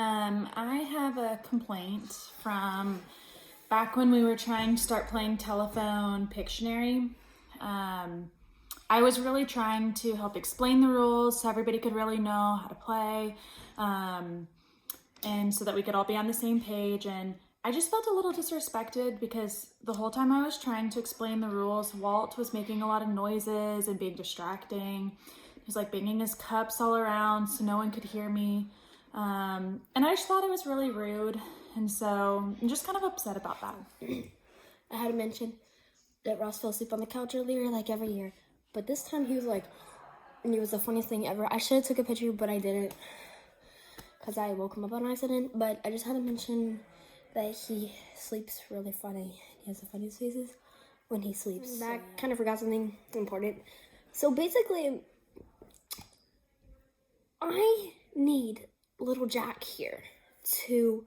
I have a complaint from back when we were trying to start playing Telephone Pictionary. I was really trying to help explain the rules so everybody could really know how to play, and so that we could all be on the same page. And I just felt a little disrespected because the whole time I was trying to explain the rules, Walt was making a lot of noises and being distracting. He was like banging his cups all around so no one could hear me. And I just thought it was really rude. And so I'm just kind of upset about that. I had to mention that Ross fell asleep on the couch earlier, like every year. But this time he was like, and it was the funniest thing ever. I should have took a picture, but I didn't, because I woke him up on accident. But I just had to mention that he sleeps really funny. He has the funniest faces when he sleeps. I kind of forgot something important. So basically, I need little Jack here to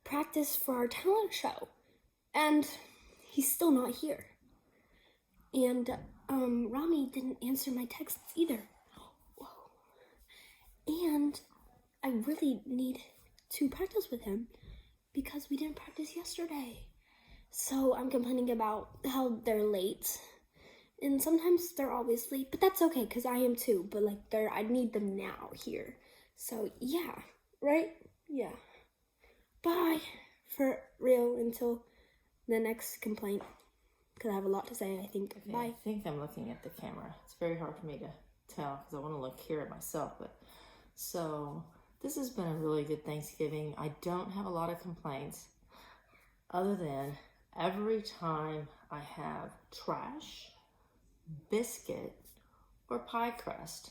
practice for our talent show. And he's still not here. And Rami didn't answer my texts either. Whoa. And I really need to practice with him because we didn't practice yesterday. So I'm complaining about how they're late. And sometimes they're always late, but that's okay because I am too. But like I need them now here. So yeah, right? Yeah. Bye for real until the next complaint. Because I have a lot to say, I think. Okay, Bye. I think I'm looking at the camera. It's very hard for me to tell because I want to look here at myself. But so this has been a really good Thanksgiving. I don't have a lot of complaints other than every time I have trash, biscuit, or pie crust,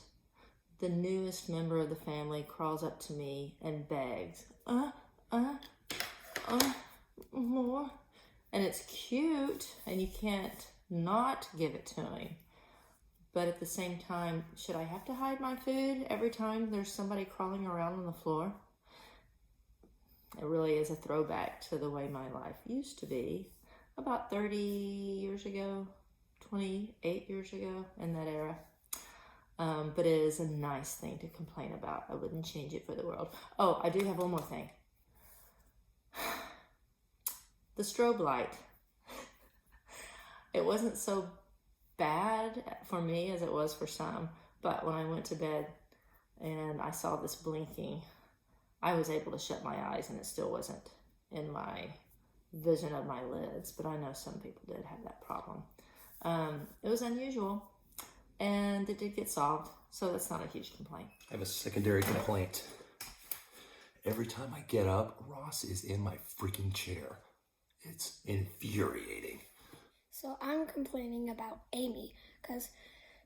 the newest member of the family crawls up to me and begs, more. And it's cute, and you can't not give it to me. But at the same time, should I have to hide my food every time there's somebody crawling around on the floor? It really is a throwback to the way my life used to be about 30 years ago, 28 years ago, in that era. But it is a nice thing to complain about. I wouldn't change it for the world. Oh, I do have one more thing. The strobe light. It wasn't so bad for me as it was for some, but when I went to bed and I saw this blinking, I was able to shut my eyes and it still wasn't in my vision of my lids, but I know some people did have that problem. It was unusual and it did get solved, so that's not a huge complaint. I have a secondary complaint. Every time I get up, Ross is in my freaking chair. It's infuriating. So I'm complaining about Amy because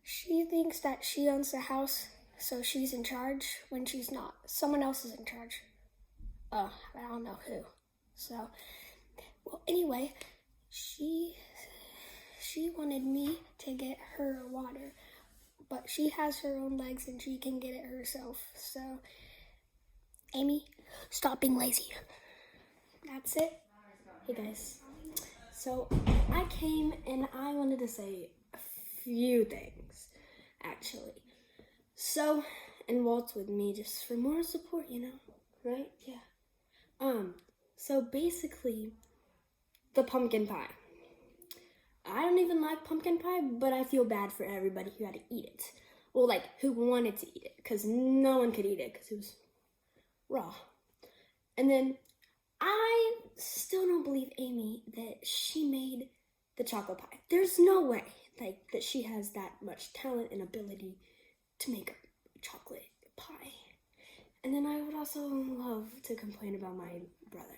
she thinks that she owns the house, so she's in charge when she's not. Someone else is in charge. I don't know who. So, well, anyway, she wanted me to get her water, but she has her own legs and she can get it herself. So, Amy, stop being lazy. That's it. Hey guys, so I came and I wanted to say a few things, actually. So, and Walt's with me just for more support, you know, right? Yeah. So basically, the pumpkin pie. I don't even like pumpkin pie, but I feel bad for everybody who had to eat it. Well, like, who wanted to eat it, because no one could eat it, because it was raw. And then I still don't believe Amy that she made the chocolate pie. There's no way, like, that she has that much talent and ability to make a chocolate pie. And then I would also love to complain about my brother.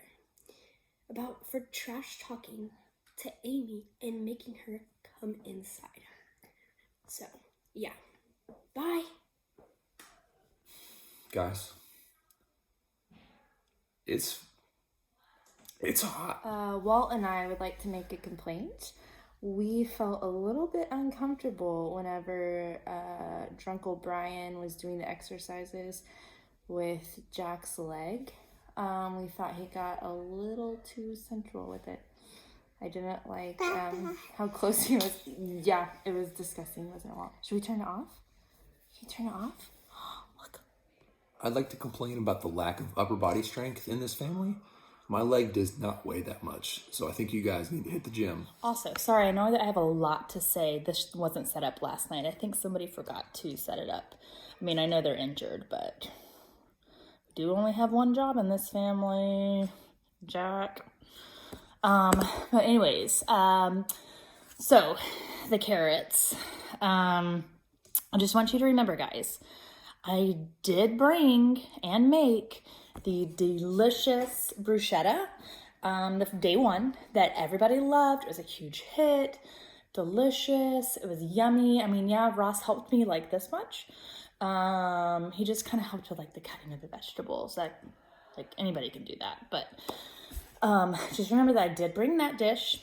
For trash talking to Amy and making her come inside. So, yeah. Bye. Guys, it's hot. Walt and I would like to make a complaint. We felt a little bit uncomfortable whenever Drunk O'Brien was doing the exercises with Jack's leg. We thought he got a little too central with it. I didn't like how close he was. Yeah, it was disgusting, wasn't it, Walt? Should we turn it off? Can you turn it off? Look. I'd like to complain about the lack of upper body strength in this family. My leg does not weigh that much, so I think you guys need to hit the gym. Also, sorry, I know that I have a lot to say. This wasn't set up last night. I think somebody forgot to set it up. I mean, I know they're injured, but we do only have one job in this family, Jack. But anyways, so the carrots. I just want you to remember, guys, I did bring and make the delicious bruschetta, the day one that everybody loved. It was a huge hit, delicious. It was yummy. I mean, yeah, Ross helped me like this much. He just kind of helped with like the cutting of the vegetables. Like anybody can do that, but just remember that I did bring that dish,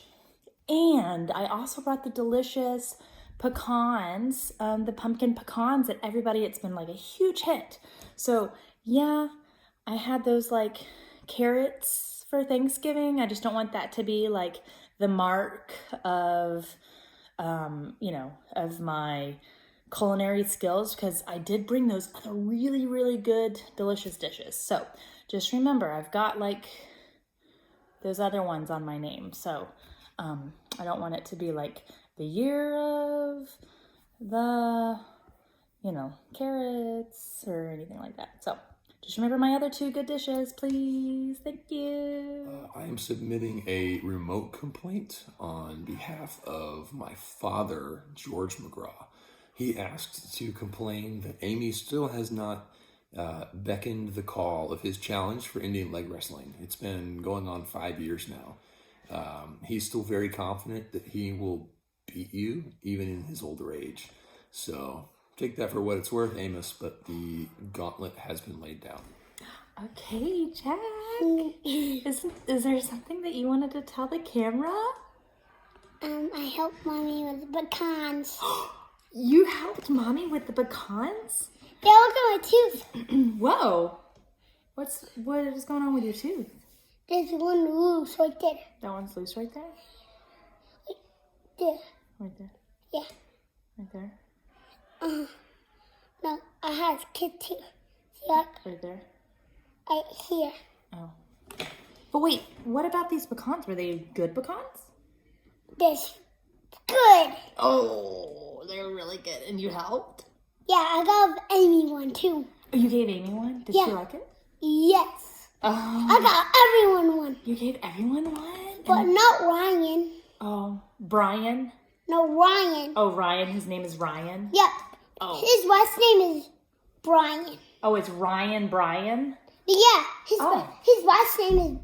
and I also brought the delicious pecans, the pumpkin pecans that everybody, it's been like a huge hit. So yeah, I had those like carrots for Thanksgiving. I just don't want that to be like the mark of, of my culinary skills, because I did bring those other really, really good, delicious dishes. So just remember, I've got like those other ones on my name. So I don't want it to be like the year of the, carrots or anything like that. So just remember my other two good dishes, please. Thank you. I am submitting a remote complaint on behalf of my father, George McGraw. He asked to complain that Amy still has not beckoned the call of his challenge for Indian leg wrestling. It's been going on 5 years now. He's still very confident that he will beat you, even in his older age. So take that for what it's worth, Amos, but the gauntlet has been laid down. Okay, Jack. Is there something that you wanted to tell the camera? I helped Mommy with the pecans. You helped Mommy with the pecans? They look at my tooth. Whoa. What is going on with your tooth? There's one loose right there. That one's loose right there? There. Right there? Yeah. Right there? No, I have kid tooth. See that? Right there? Right here. Oh. But wait, what about these pecans? Were they good pecans? This good. Oh, they're really good. And you helped? Yeah, I got Amy one too. Oh, you gave Amy one? Did she like it? Yes. Oh. I got everyone one. You gave everyone one? But not Ryan. Oh, Brian? No, Ryan. Oh, Ryan. His name is Ryan? Yep. Oh. His last name is Brian. Oh, it's Ryan Brian? Yeah, his last name is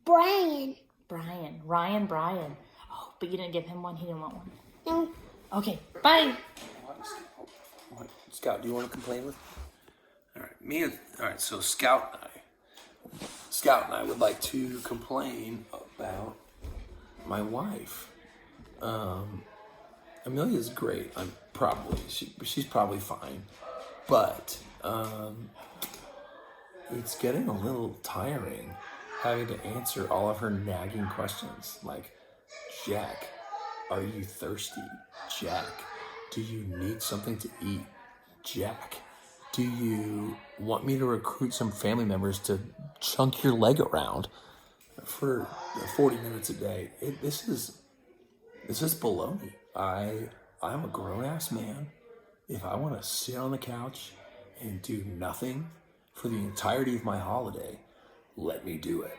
Brian. Brian. Ryan Brian. Oh, but you didn't give him one? He didn't want one? No. Okay, bye. What? Scout, do you want to complain with? All right, so Scout and I would like to complain about my wife. Amelia's great. She's probably fine, but it's getting a little tiring having to answer all of her nagging questions like, Jack, are you thirsty? Jack, do you need something to eat? Jack, do you want me to recruit some family members to chunk your leg around for 40 minutes a day? This is baloney. I'm a grown-ass man. If I want to sit on the couch and do nothing for the entirety of my holiday, let me do it.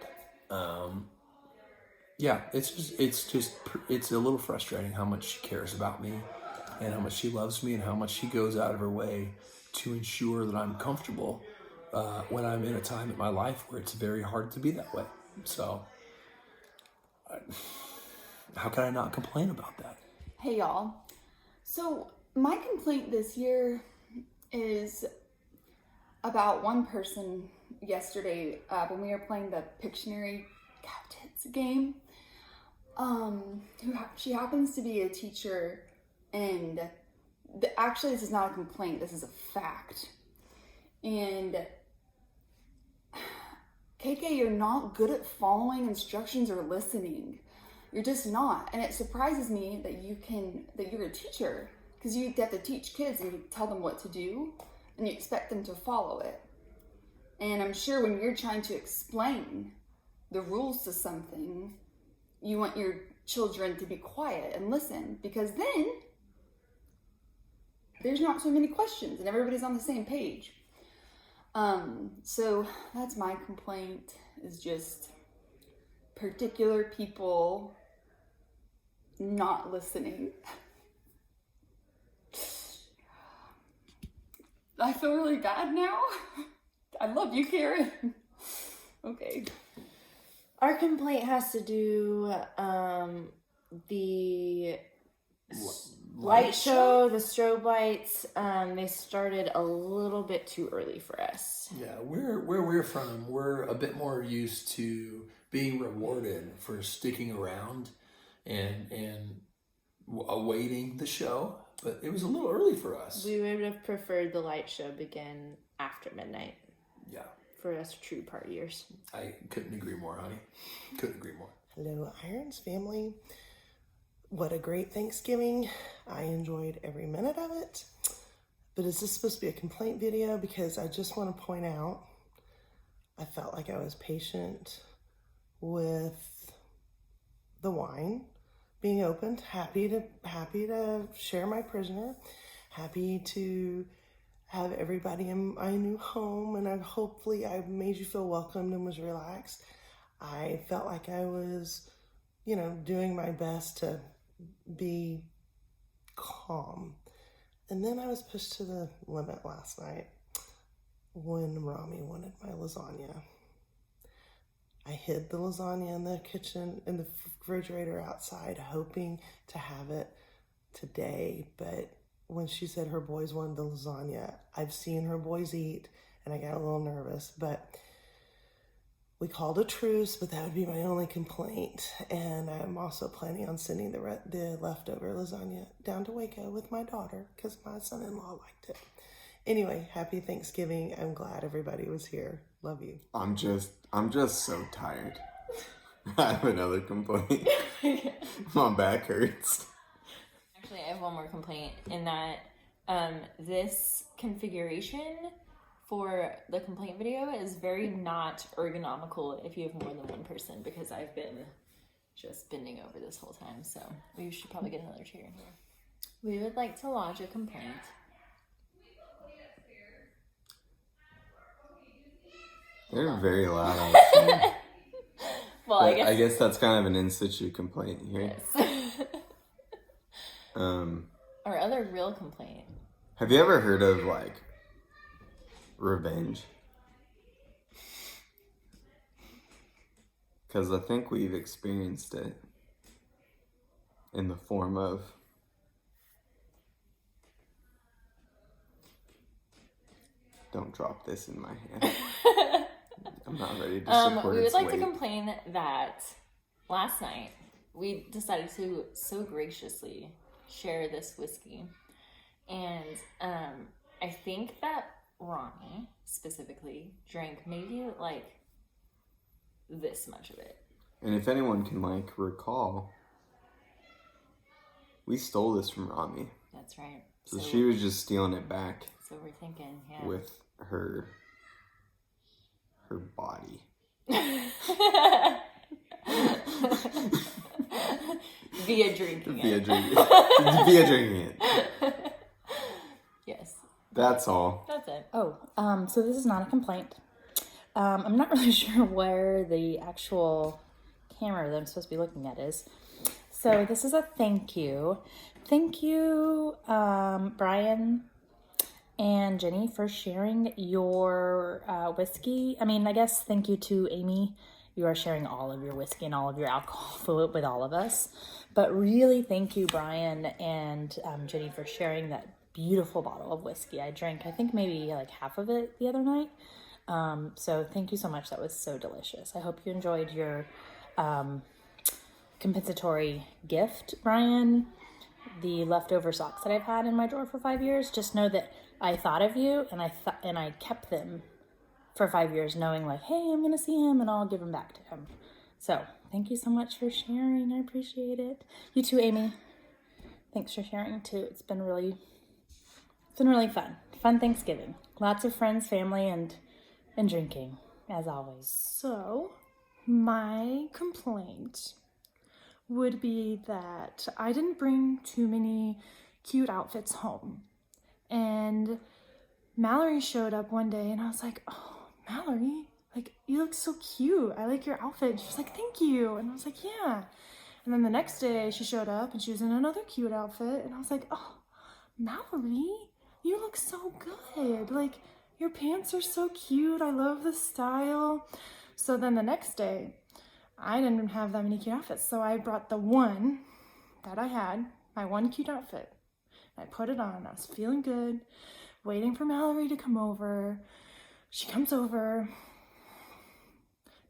Yeah, it's a little frustrating how much she cares about me and how much she loves me and how much she goes out of her way to ensure that I'm comfortable when I'm in a time in my life where it's very hard to be that way. So, how can I not complain about that? Hey y'all. So my complaint this year is about one person yesterday when we were playing the Pictionary Cow Tits game. She happens to be a teacher, and actually this is not a complaint, this is a fact. And KK, you're not good at following instructions or listening. You're just not. And it surprises me that you're a teacher, because you get to teach kids and you tell them what to do. and you expect them to follow it. And I'm sure when you're trying to explain the rules to something, you want your children to be quiet and listen, because then there's not so many questions and everybody's on the same page. So that's my complaint, is just particular people not listening. I feel really bad now. I love you, Karen. Okay. Our complaint has to do the light show, the strobe lights. They started a little bit too early for us. Yeah, where we're from, we're a bit more used to being rewarded for sticking around and awaiting the show, but it was a little early for us. We would have preferred the light show begin after midnight. Yeah. For us true partiers. I couldn't agree more, honey. Couldn't agree more. Hello, Irons family. What a great Thanksgiving. I enjoyed every minute of it. But is this supposed to be a complaint video? Because I just want to point out, I felt like I was patient with the wine being opened. Happy to share my prisoner. Happy to have everybody in my new home, and hopefully I made you feel welcomed and was relaxed. I felt like I was, doing my best to be calm. And then I was pushed to the limit last night when Rami wanted my lasagna. I hid the lasagna in the kitchen, in the refrigerator outside, hoping to have it today, but when she said her boys wanted the lasagna, I've seen her boys eat, and I got a little nervous, but we called a truce, but that would be my only complaint. And I'm also planning on sending the leftover lasagna down to Waco with my daughter, because my son-in-law liked it. Anyway, happy Thanksgiving. I'm glad everybody was here. Love you. I'm just so tired. I have another complaint. My back hurts. Actually, I have one more complaint in that this configuration for the complaint video is very not ergonomical if you have more than one person, because I've been just bending over this whole time, so we should probably get another chair in here. We would like to lodge a complaint. They're very loud outside. Well, But I guess that's kind of an in situ complaint here. Yes. Our other real complaint. Have you ever heard of revenge? Because I think we've experienced it in the form of don't drop this in my hand. I'm not ready to support we would its like weight. to complain that last night we decided to so graciously share this whiskey, and I think that Ronnie specifically drank maybe this much of it. And if anyone can recall, we stole this from Rami. That's right. So she was just stealing it back So we're thinking, yeah. with her body. Via drinking Via it. drinking it. Yes, That's all. that's it. Oh, so this is not a complaint. I'm not really sure where the actual camera that I'm supposed to be looking at is. So this is a thank you. Thank you, Brian and Jenny, for sharing your whiskey. I guess thank you to Amy. You are sharing all of your whiskey and all of your alcohol fluid with all of us. But really thank you, Brian and Jenny, for sharing that beautiful bottle of whiskey. I drank, I think, maybe half of it the other night. So thank you so much. That was so delicious. I hope you enjoyed your compensatory gift, Brian. The leftover socks that I've had in my drawer for 5 years. Just know that I thought of you, and I kept them for 5 years, knowing hey, I'm gonna see him and I'll give them back to him. So thank you so much for sharing. I appreciate it. You too, Amy. Thanks for sharing too. It's been really fun fun Thanksgiving. Lots of friends, family, and drinking, as always. So, my complaint would be that I didn't bring too many cute outfits home. And Mallory showed up one day and I was like, oh, Mallory, like, you look so cute. I like your outfit. And she was like, thank you. And I was like, yeah. And then the next day she showed up and she was in another cute outfit. And I was like, oh, Mallory, you look so good. Like, your pants are so cute. I love the style. So then the next day, I didn't have that many cute outfits. So I brought the one that I had, my one cute outfit. I put it on. I was feeling good, waiting for Mallory to come over. She comes over,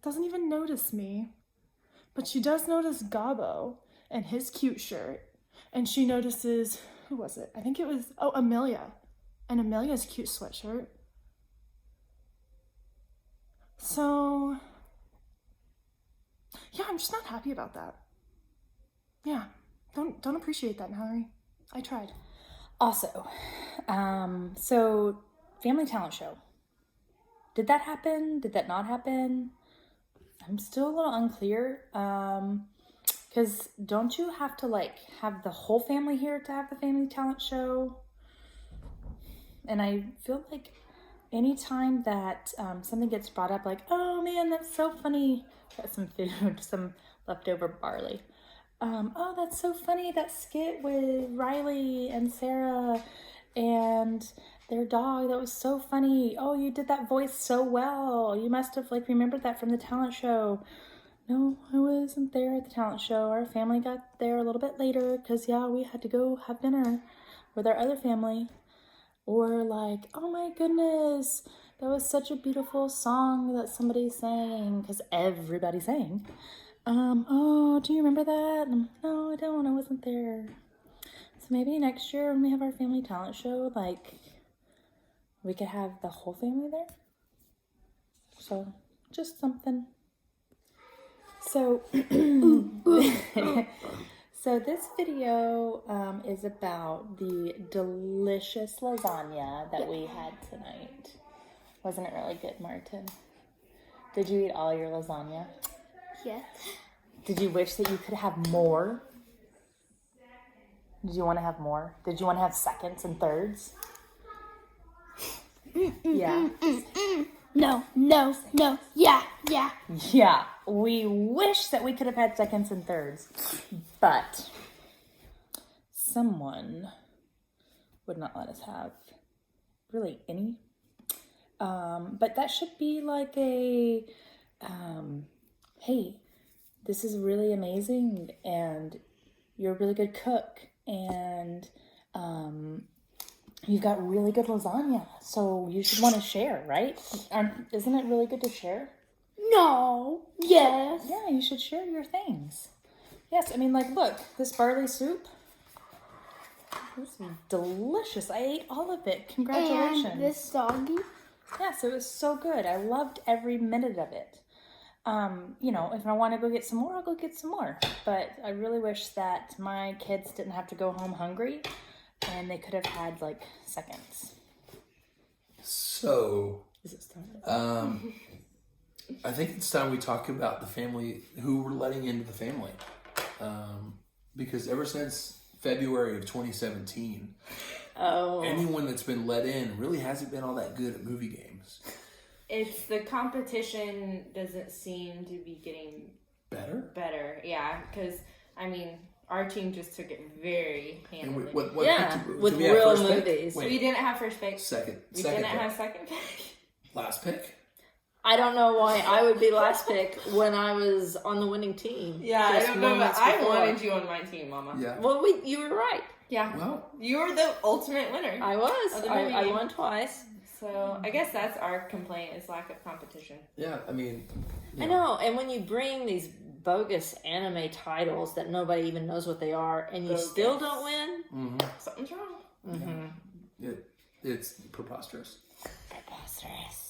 doesn't even notice me, but she does notice Gabo and his cute shirt. And she notices, who was it? I think it was, Amelia. And Amelia's cute sweatshirt. So, yeah, I'm just not happy about that. Yeah, don't appreciate that, Mallory. I tried. Also, so family talent show. Did that happen? Did that not happen? I'm still a little unclear. Because don't you have to like have the whole family here to have the family talent show? And I feel like anytime that something gets brought up, like, oh man, that's so funny. Got some food, some leftover barley. Oh, that's so funny, that skit with Riley and Sarah and their dog. That was so funny. Oh, you did that voice so well. You must have like remembered that from the talent show. No, I wasn't there at the talent show. Our family got there a little bit later because, yeah, we had to go have dinner with our other family. Or like, oh my goodness, that was such a beautiful song that somebody sang, because everybody sang. Oh, do you remember that? No, I don't, I wasn't there. So maybe next year when we have our family talent show, like, we could have the whole family there. So, just something. So, so this video is about the delicious lasagna that we had tonight. Wasn't it really good, Martin? Did you eat all your lasagna? Yes. Did you wish that you could have more? Did you want to have more? Did you want to have seconds and thirds? Yeah. No, yeah. Yeah, we wish that we could have had seconds and thirds, but someone would not let us have really any. But that should be like a, hey, this is really amazing and you're a really good cook and you've got really good lasagna, so you should want to share, right? Isn't it really good to share? No. Yes. Yeah, you should share your things. Yes, I mean, like, look, this barley soup. This is delicious. I ate all of it. Congratulations. And this doggy. Yes, it was so good. I loved every minute of it. You know, if I want to go get some more, I'll go get some more. But I really wish that my kids didn't have to go home hungry and they could have had, like, seconds. So, Is it started? I think it's time we talk about the family, who we're letting into the family. Because ever since February of 2017, anyone that's been let in really hasn't been all that good at movie games. It's the competition doesn't seem to be getting better. Yeah, because, I mean, our team just took it very handily. And what with do we have real first pick? movies. Wait, We didn't have first pick. second We pick. didn't have second pick. Last pick. I don't know why I would be last pick when I was on the winning team. Yeah, I just don't know, but moments I before. wanted you on my team, Mama. Yeah. Well, you were right. Yeah. Well, You were the ultimate winner. I was. Of the I movie. won twice. So I guess that's our complaint is lack of competition. yeah. I mean, I know. And when you bring these bogus anime titles that nobody even knows what they are, and you Bogus. still don't win, Something's wrong. It's preposterous. Preposterous.